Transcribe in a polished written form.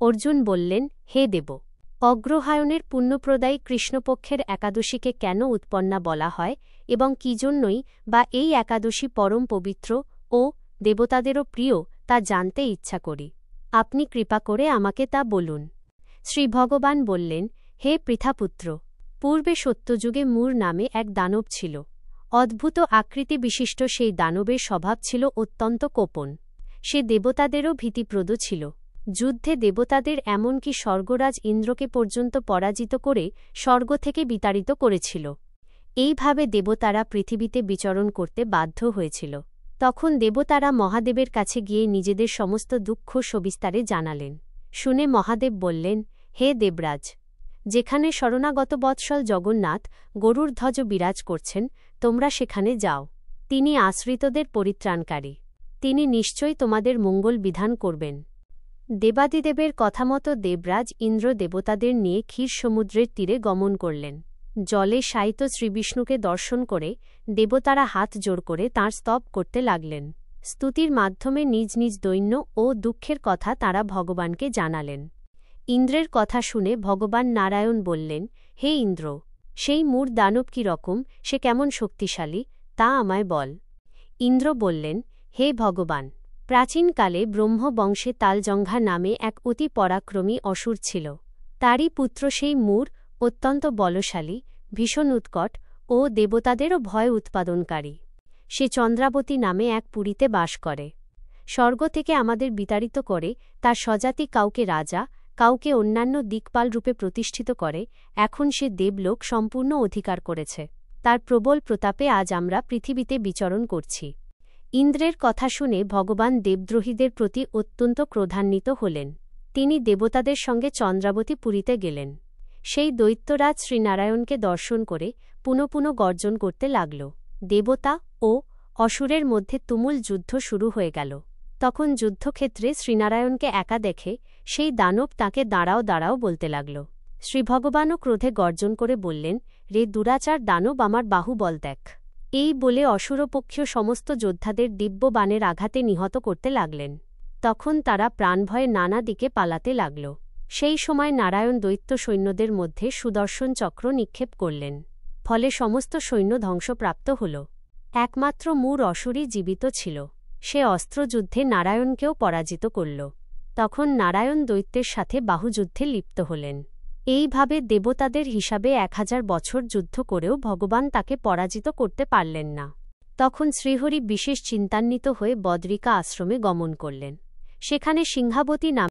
অর্জুন বললেন, হে দেব, অগ্রহায়ণের পুণ্যপ্রদায়ী কৃষ্ণপক্ষের একাদশীকে কেন উৎপন্না বলা হয় এবং কি জন্যই বা এই একাদশী পরম পবিত্র ও দেবতাদেরও প্রিয় তা জানতে ইচ্ছা করি। আপনি কৃপা করে আমাকে তা বলুন। শ্রীভগবান বললেন, হে পৃথাপুত্র, পূর্বে সত্যযুগে মূর নামে এক দানব ছিল। অদ্ভুত আকৃতি বিশিষ্ট সেই দানবের স্বভাব ছিল অত্যন্ত কোপন। সে দেবতাদেরও ভীতিপ্রদ ছিল। যুদ্ধে দেবতাদের এমনকি স্বর্গরাজ ইন্দ্রকে পর্যন্ত পরাজিত করে স্বর্গ থেকে বিতাড়িত করেছিল। এইভাবে দেবতারা পৃথিবীতে বিচরণ করতে বাধ্য হয়েছিল। তখন দেবতারা মহাদেবের কাছে গিয়ে নিজেদের সমস্ত দুঃখ সবিস্তারে জানালেন। শুনে মহাদেব বললেন, হে দেবরাজ, যেখানে শরণাগত বৎসল জগন্নাথ গরুড়ধ্বজ বিরাজ করছেন, তোমরা সেখানে যাও। তিনি আশ্রিতদের পরিত্রাণকারী। তিনি নিশ্চয়ই তোমাদের মঙ্গল বিধান করবেন। দেবাদিদেবের কথামতো দেবরাজ ইন্দ্র দেবতাদের নিয়ে ক্ষীর সমুদ্রের তীরে গমন করলেন। জলে শায়িত শ্রীবিষ্ণুকে দর্শন করে দেবতারা হাত জোড় করে তাঁর স্তব করতে লাগলেন। স্তুতির মাধ্যমে নিজ নিজ দৈন্য ও দুঃখের কথা তাঁরা ভগবানকে জানালেন। ইন্দ্রের কথা শুনে ভগবান নারায়ণ বললেন, হে ইন্দ্র, সেই মূর দানব কী রকম, সে কেমন শক্তিশালী, তা আমায় বল। ইন্দ্র বললেন, হে ভগবান, প্রাচীনকালে ব্রহ্মবংশে তালজঙ্ঘা নামে এক অতি পরাক্রমী অসুর ছিল। তারই পুত্র সেই মূর অত্যন্ত বলশালী, ভীষণ উৎকট ও দেবতাদেরও ভয় উৎপাদনকারী। সে চন্দ্রাবতী নামে এক পুরীতে বাস করে। স্বর্গ থেকে আমাদের বিতাড়িত করে তার স্বজাতি কাউকে রাজা, কাউকে অন্যান্য দিকপাল রূপে প্রতিষ্ঠিত করে। এখন সে দেবলোক সম্পূর্ণ অধিকার করেছে। তার প্রবল প্রতাপে আজ আমরা পৃথিবীতে বিচরণ করছি। ইন্দ্রের কথা শুনে ভগবান দেবদ্রোহীদের প্রতি অত্যন্ত ক্রোধান্বিত হলেন। তিনি দেবতাদের সঙ্গে চন্দ্রাবতী পুরীতে গেলেন। সেই দৈত্যরাজ শ্রীনারায়ণকে দর্শন করে পুনঃ পুনঃ গর্জন করতে লাগল। দেবতা ও অসুরের মধ্যে তুমুল যুদ্ধ শুরু হয়ে গেল। তখন যুদ্ধক্ষেত্রে শ্রীনারায়ণকে একা দেখে সেই দানব তাঁকে দাঁড়াও দাঁড়াও বলতে লাগল। শ্রীভগবানও ক্রোধে গর্জন করে বললেন, রে দুরাচার দানব, আমার বাহুবল দেখ। এই বলে অসুরপক্ষীয় সমস্ত যোদ্ধাদের দিব্য বাণের আঘাতে নিহত করতে লাগলেন। তখন তারা প্রাণভয়ে নানা দিকে পালাতে লাগল। সেই সময় নারায়ণ দৈত্য সৈন্যদের মধ্যে সুদর্শন চক্র নিক্ষেপ করলেন। ফলে সমস্ত সৈন্য ধ্বংসপ্রাপ্ত হল। একমাত্র মূর অসুরই জীবিত ছিল। সে অস্ত্রযুদ্ধে নারায়ণকেও পরাজিত করল। তখন নারায়ণ দৈত্যের সাথে বাহুযুদ্ধে লিপ্ত হলেন। এইভাবে দেবতাদের হিসাবে 1000 বছর যুদ্ধ করেও ভগবান তাকে পরাজিত করতে পারলেন না। তখন শ্রীহরি বিশেষ চিন্তান্বিত হয়ে বদরিকা আশ্রমে গমন করলেন। সেখানে সিংহাবতী নামে